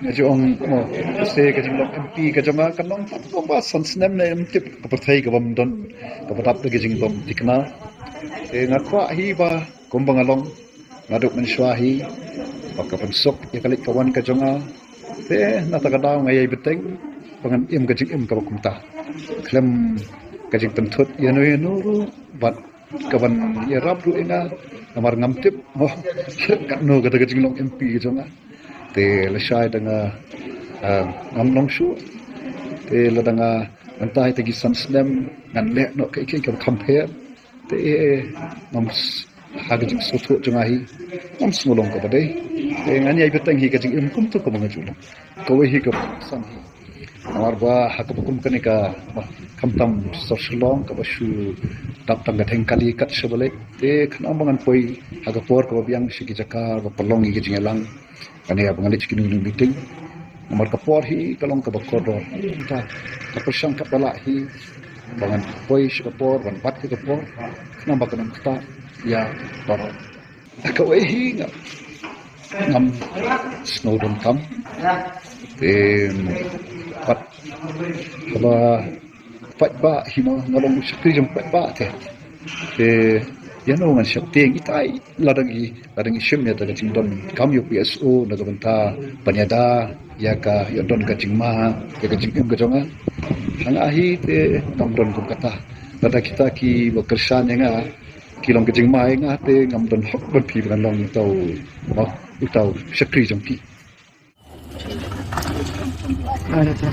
ngajong mo se kajing lok MP kajonga kanong bomba sansnem na tip kapathai ka bam don kapatap de kajing bom dikna ngakwa hi ba kumbang along ngaduk menswahi pakapan sok ya kalik kawan kajonga natakadaw ngayay beteng pangan im kajing im kabakumta klem kajing tentut yanu bat kawan ya rabru inga namar ngamtip oh katno kata kajing long MP kajonga te lesai danga ngamnong shu te ladanga antai tegi sansnem ngan le no kai kai compare te ngams hagajing soto jangahi ngams ngolong ka badai te ngani ai betang hi kajing im kum to ko mangajula ko hi ka san hi amar ba hakabukum kanika kamtam soslong ka bashu tap tang gatheng kali kat sebale te khana bangan poi hagapor ko biang sigi jakar ba palong gi jingelang kani abang alik kini meeting nomor kapor hi kalong ka bakodor ta kapusang kapala hi bangan poi kapor ban pat ki kapor namba kanang ta ya toro akawai hi ngam snowdon kam pat kaba pat ba hima ngalong sakri jam pat ba te ngan siap tiang itai ladangi shim ya daga jingdon kam yu PSO daga banta panyada ya ka yodon ka jingma ya ka jingim ka jonga hang ahi te ngamdon kum kata pada kita ki bekersan nga kilong ka jingma nga te ngamdon hok ban pi ban long tau sakri jongki ada